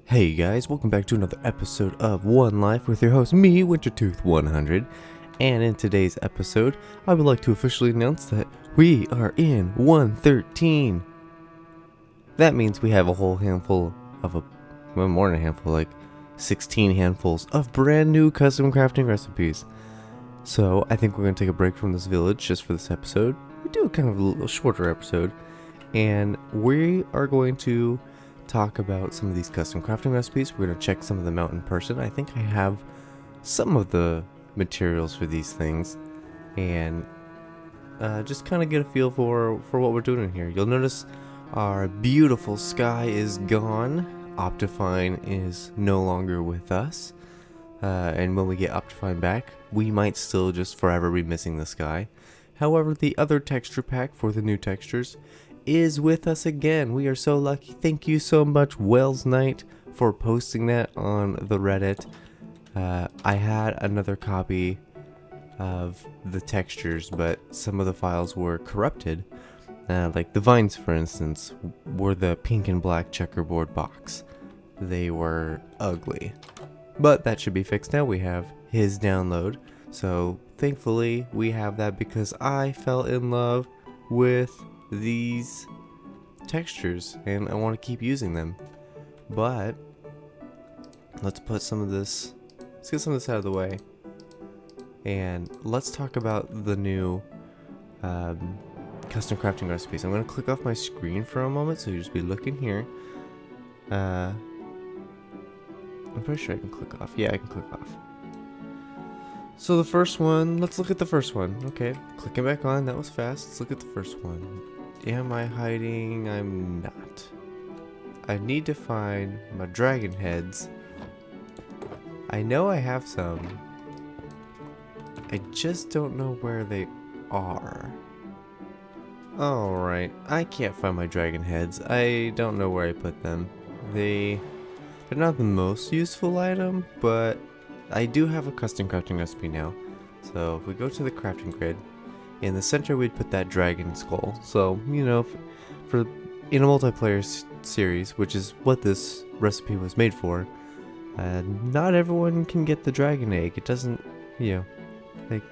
Hey guys, welcome back to another episode of One Life with your host, me, Wintertooth100. And in today's episode, I would like to officially announce that we are in 113. That means we have a whole handful of more than a handful, like 16 handfuls of brand new custom crafting recipes. So I think we're going to take a break from this village just for this episode. We do kind of a little shorter episode. And we are going to talk about some of these custom crafting recipes. We're going to check some of them out in person. I think I have some of the materials for these things, and just kind of get a feel for what we're doing in here. You'll notice our beautiful sky is gone. Optifine is no longer with us, and when we get Optifine back, we might still just forever be missing the sky. However, the other texture pack for the new textures is with us again. We are so lucky. Thank you so much, Wells Knight, for posting that on the Reddit. I had another copy of the textures, but some of the files were corrupted. Like the vines, for instance, were the pink and black checkerboard box. They were ugly. But that should be fixed now. We have his download. So thankfully we have that because I fell in love with these textures and I want to keep using them. But let's put some of this, let's get some of this out of the way, and let's talk about the new custom crafting recipes. I'm going to click off my screen for a moment, so you just be looking here. I'm pretty sure I can click off. Yeah, I can click off. So the first one, let's look at the first one. Okay, clicking back on, that was fast. Let's look at the first one. Am I hiding? I'm not. I need to find my dragon heads. I know I have some. I just don't know where they are. Alright, I can't find my dragon heads. I don't know where I put them. They're not the most useful item, but I do have a custom crafting recipe now. So if we go to the crafting grid, in the center we'd put that dragon skull. So, you know, for in a multiplayer series, which is what this recipe was made for, not everyone can get the dragon egg. It doesn't, you know, like,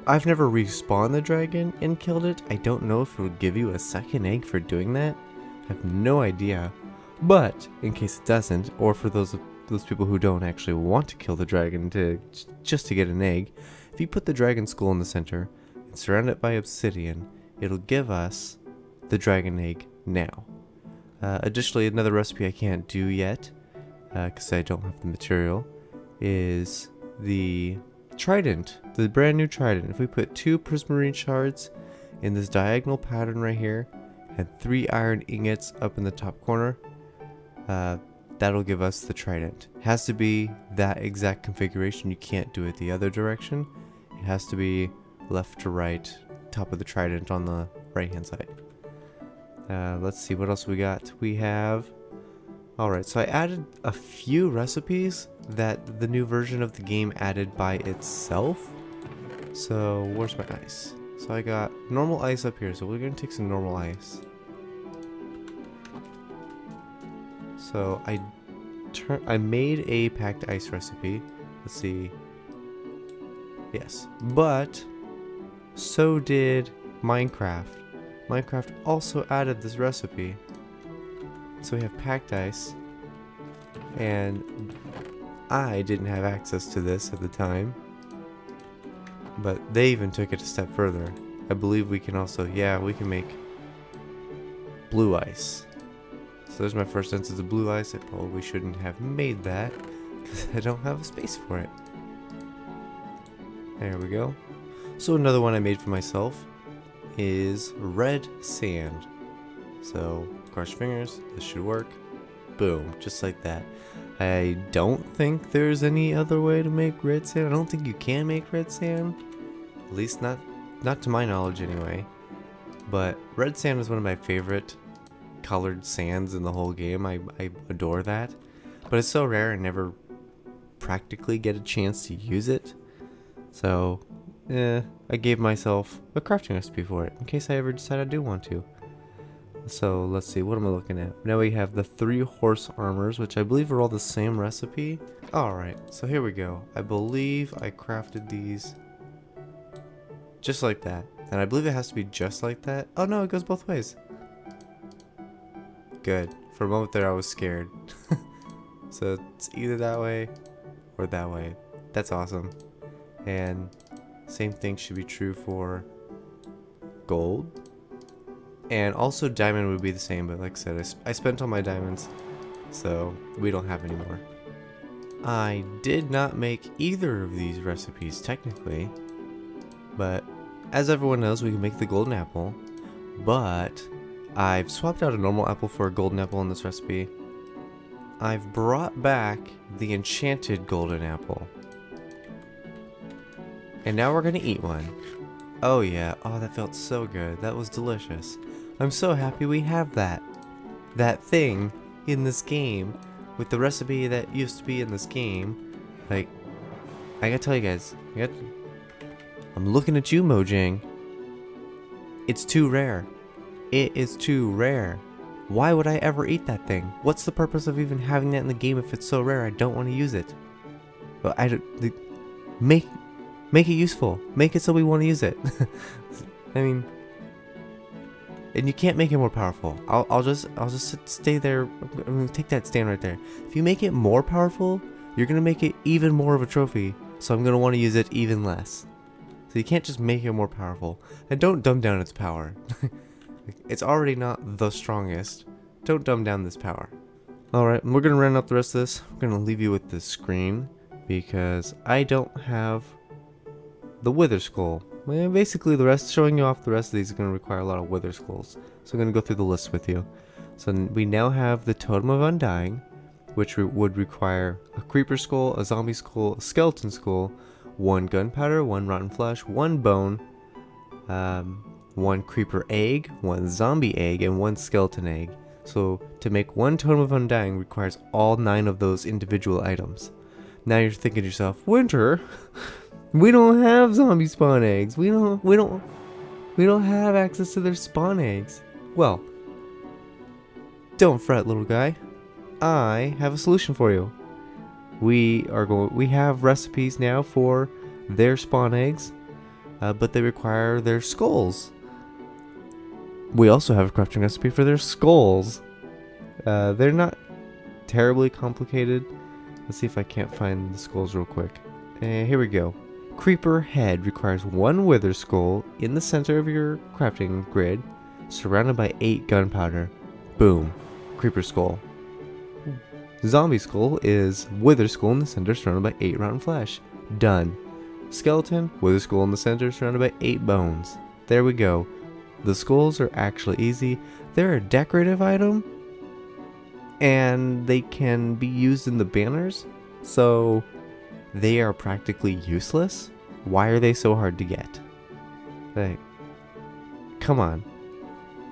I've never respawned the dragon and killed it. I don't know if it would give you a second egg for doing that. I have no idea. But in case it doesn't, or for those people who don't actually want to kill the dragon just to get an egg, if you put the dragon skull in the center and surround it by obsidian, it'll give us the dragon egg now. Additionally, another recipe I can't do yet, because I don't have the material, is the trident, the brand new trident. If we put 2 prismarine shards in this diagonal pattern right here, and 3 iron ingots up in the top corner, that'll give us the trident. It has to be that exact configuration. You can't do it the other direction. It has to be left to right, top of the trident on the right hand side. Let's see what else we got. We have, alright, so I added a few recipes that the new version of the game added by itself. So where's my ice? So I got normal ice up here, so we're gonna take some normal ice. So I made a packed ice recipe. Let's see. Yes, but so did Minecraft. Minecraft also added this recipe. So we have packed ice, and I didn't have access to this at the time, but they even took it a step further. I believe we can also, yeah, we can make blue ice. So there's my first instance of blue ice. I probably shouldn't have made that because I don't have a space for it. There we go. So another one I made for myself is red sand. So cross your fingers, this should work. Boom, just like that. I don't think there's any other way to make red sand. I don't think you can make red sand. At least not to my knowledge anyway. But red sand is one of my favorite colored sands in the whole game. I adore that, but it's so rare I never practically get a chance to use it. So I gave myself a crafting recipe for it in case I ever decide I do want to. So let's see, what am I looking at? Now we have the 3 horse armors, which I believe are all the same recipe. Alright, so here we go. I believe I crafted these just like that. And I believe it has to be just like that. Oh no, it goes both ways. Good. For a moment there I was scared. So it's either that way or that way. That's awesome. And same thing should be true for gold. And also diamond would be the same, but like I said, I spent all my diamonds, so we don't have any more. I did not make either of these recipes technically, but as everyone knows, we can make the golden apple, but I've swapped out a normal apple for a golden apple in this recipe. I've brought back the enchanted golden apple. And now we're gonna eat one. Oh yeah, oh that felt so good, that was delicious. I'm so happy we have that thing in this game with the recipe that used to be in this game. Like, I gotta tell you guys, I'm looking at you, Mojang. It's too rare. It is too rare. Why would I ever eat that thing? What's the purpose of even having that in the game if it's so rare? I don't want to use it. But make it useful. Make it so we want to use it. I mean, and you can't make it more powerful. I'll just stay there. I'm gonna take that stand right there. If you make it more powerful, you're gonna make it even more of a trophy. So I'm gonna want to use it even less. So you can't just make it more powerful. And don't dumb down its power. It's already not the strongest. Don't dumb down this power. Alright, we're gonna run out the rest of this. I'm gonna leave you with this screen because I don't have the wither skull. Well, basically showing you off the rest of these is going to require a lot of wither skulls. So I'm going to go through the list with you. So we now have the Totem of Undying, which would require a creeper skull, a zombie skull, a skeleton skull, 1 gunpowder, 1 rotten flesh, 1 bone, 1 creeper egg, 1 zombie egg, and 1 skeleton egg. So to make 1 Totem of Undying requires all 9 of those individual items. Now you're thinking to yourself, Winter, we don't have zombie spawn eggs. We don't have access to their spawn eggs. Well, don't fret, little guy. I have a solution for you. We have recipes now for their spawn eggs, but they require their skulls. We also have a crafting recipe for their skulls. They're not terribly complicated. Let's see if I can't find the skulls real quick. Here we go. Creeper head requires 1 wither skull in the center of your crafting grid, surrounded by 8 gunpowder. Boom. Creeper skull. Zombie skull is wither skull in the center, surrounded by 8 rotten flesh. Done. Skeleton, wither skull in the center, surrounded by 8 bones. There we go. The skulls are actually easy. They're a decorative item, and they can be used in the banners, so they are practically useless. Why are they so hard to get? Like, come on.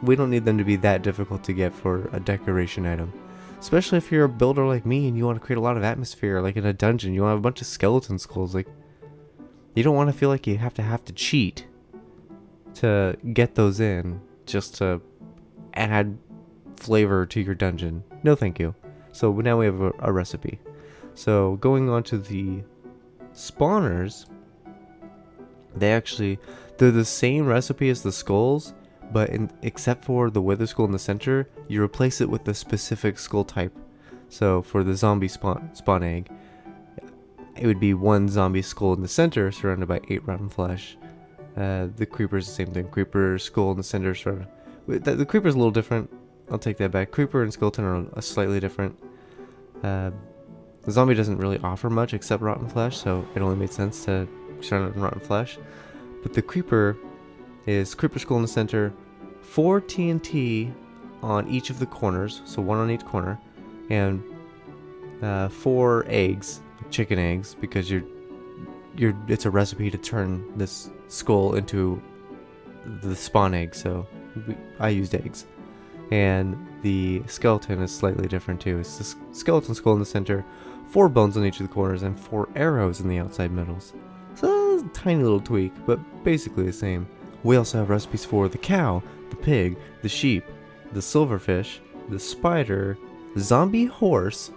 We don't need them to be that difficult to get for a decoration item. Especially if you're a builder like me and you want to create a lot of atmosphere, like in a dungeon. You want to have a bunch of skeleton skulls. Like, you don't want to feel like you have to cheat to get those in just to add flavor to your dungeon. No thank you. So now we have a recipe. So going on to the spawners, they're the same recipe as the skulls, but except for the wither skull in the center, you replace it with the specific skull type. So for the zombie spawn egg, it would be 1 zombie skull in the center, surrounded by 8 rotten flesh. The creeper is the same thing. Creeper skull in the center, surrounded. The creeper is a little different. I'll take that back. Creeper and skeleton are slightly different. The zombie doesn't really offer much except rotten flesh, so it only made sense to surround it in rotten flesh. But the creeper is creeper skull in the center, 4 TNT on each of the corners, so 1 on each corner, and 4 eggs, chicken eggs, because it's a recipe to turn this skull into the spawn egg, so I used eggs. And the skeleton is slightly different too. It's the skeleton skull in the center, 4 bones on each of the corners, and 4 arrows in the outside middles. So a tiny little tweak, but basically the same. We also have recipes for the cow, the pig, the sheep, the silverfish, the spider, zombie horse,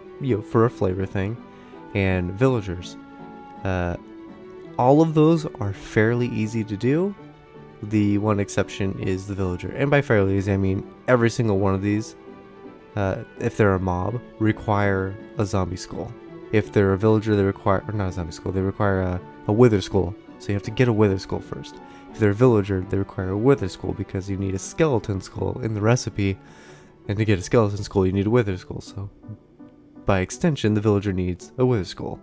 for a flavor thing, and villagers. All of those are fairly easy to do. The one exception is the villager, and by fairly easy I mean every single one of these, if they're a mob, require a zombie skull. If they're a villager, they require, or not a zombie skull, they require a wither skull. So you have to get a wither skull first. If they're a villager, they require a wither skull because you need a skeleton skull in the recipe, and to get a skeleton skull, you need a wither skull. So by extension, the villager needs a wither skull.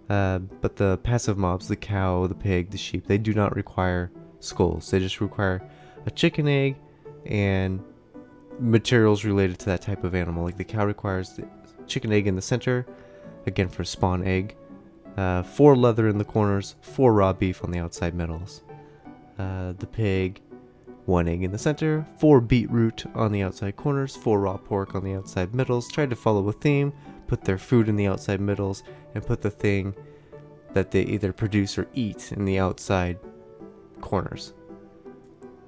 But the passive mobs, the cow, the pig, the sheep, they do not require skulls. They just require a chicken egg and materials related to that type of animal. Like the cow requires the chicken egg in the center, again for spawn egg, 4 leather in the corners, 4 raw beef on the outside middles. The pig, 1 egg in the center, 4 beetroot on the outside corners, 4 raw pork on the outside middles. Tried to follow a theme, put their food in the outside middles, and put the thing that they either produce or eat in the outside corners.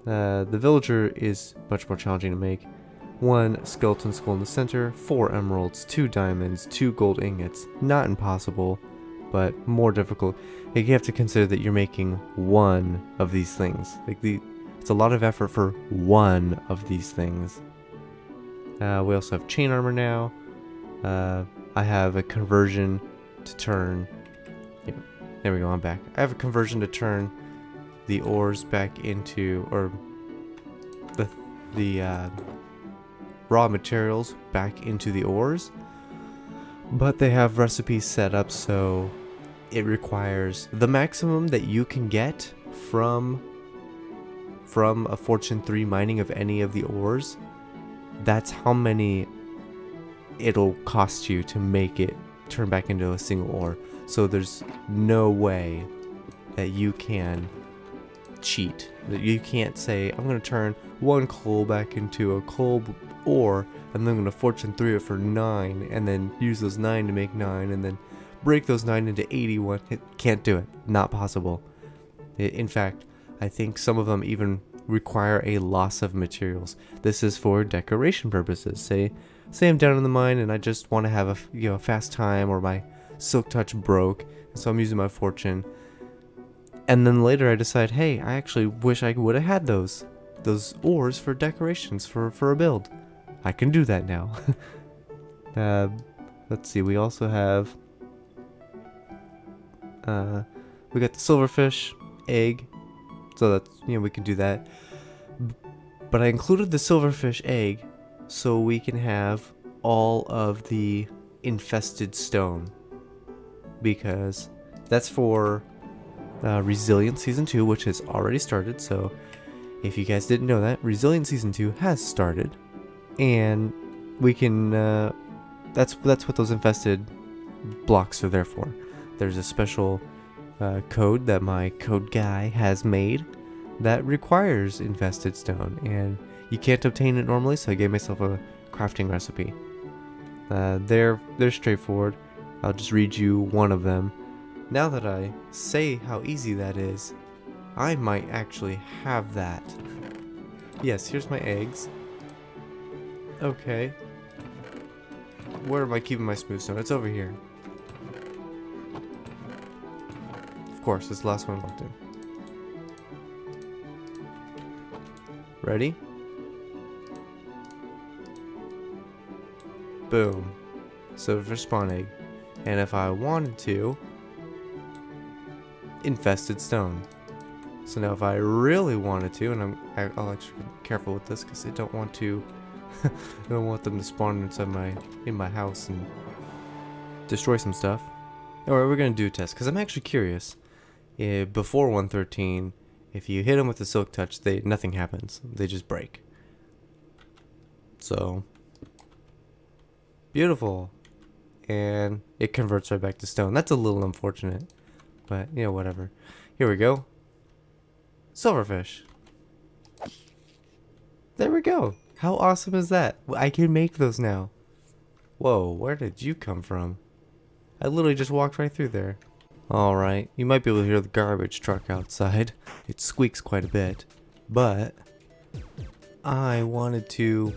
The villager is much more challenging to make. 1 skeleton skull in the center, 4 emeralds, 2 diamonds, 2 gold ingots. Not impossible, but more difficult. Like, you have to consider that you're making 1 of these things. It's a lot of effort for 1 of these things. We also have chain armor now. I have a conversion to turn. There we go, I'm back. I have a conversion to turn the ores back into, or the raw materials back into the ores, but they have recipes set up so it requires the maximum that you can get from a Fortune 3 mining of any of the ores. That's how many it'll cost you to make it turn back into a single ore. So there's no way that you can cheat. That you can't say, I'm going to turn 1 coal back into a coal ore, and then I'm going to Fortune 3 it for 9, and then use those 9 to make 9, and then break those 9 into 81. It can't do it. Not possible. In fact, I think some of them even require a loss of materials. This is for decoration purposes. Say I'm down in the mine and I just want to have a fast time, or my silk touch broke, so I'm using my fortune. And then later I decide, hey, I actually wish I would have had those ores for decorations for a build. I can do that now. Let's see, we also have we got the silverfish egg, so that's, we can do that. But I included the silverfish egg so we can have all of the infested stone, because that's for Resilient Season 2, which has already started. So if you guys didn't know that, Resilient Season 2 has started, and we can that's what those infested blocks are there for. There's a special code that my code guy has made that requires infested stone, and you can't obtain it normally, so I gave myself a crafting recipe. They're straightforward. I'll just read you one of them. Now that I say how easy that is, I might actually have that. Yes, here's my eggs. Okay. Where am I keeping my smooth stone? It's over here. Of course, it's the last one I looked in. Ready? Boom. Silverfish spawn egg. And if I wanted to, infested stone. So now if I really wanted to, and I'll actually be careful with this because I don't want to I don't want them to spawn inside in my house and destroy some stuff. Alright, we're gonna do a test because I'm actually curious. Before 113, if you hit them with the silk touch, nothing happens. They just break. So beautiful. And it converts right back to stone. That's a little unfortunate, but whatever. Here we go. Silverfish. There we go. How awesome is that? I can make those now. Whoa, where did you come from? I literally just walked right through there. Alright, you might be able to hear the garbage truck outside. It squeaks quite a bit, but I wanted to,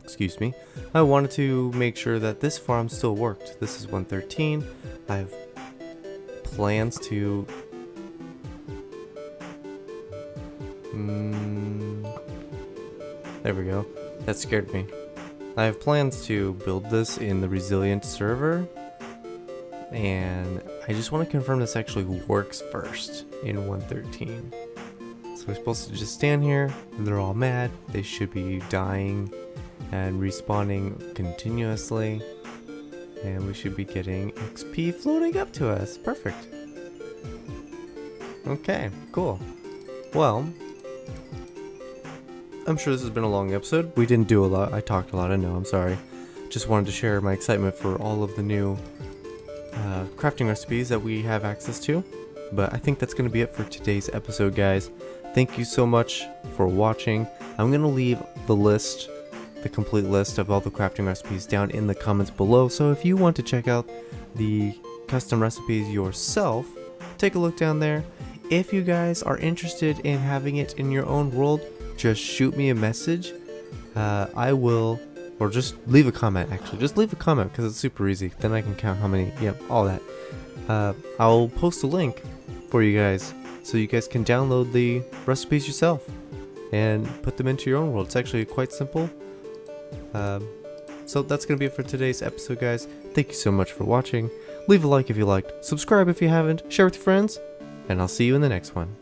excuse me, I wanted to make sure that this farm still worked. This is 113. I have plans to, there we go. That scared me. I have plans to build this in the resilient server, and I just want to confirm this actually works first in 113. So we're supposed to just stand here, they're all mad, they should be dying and respawning continuously, and we should be getting XP floating up to us. Perfect. Okay, cool. Well, I'm sure this has been a long episode. We didn't do a lot, I talked a lot, I know, I'm sorry. Just wanted to share my excitement for all of the new crafting recipes that we have access to. But I think that's going to be it for today's episode, guys. Thank you so much for watching. I'm going to leave the list, the complete list of all the crafting recipes down in the comments below. So if you want to check out the custom recipes yourself, take a look down there. If you guys are interested in having it in your own world, just shoot me a message. I will, or just leave a comment actually. Just leave a comment because it's super easy. Then I can count how many, all that. I'll post a link for you guys so you guys can download the recipes yourself and put them into your own world. It's actually quite simple. So that's going to be it for today's episode, guys. Thank you so much for watching. Leave a like if you liked, subscribe if you haven't, share with your friends, and I'll see you in the next one.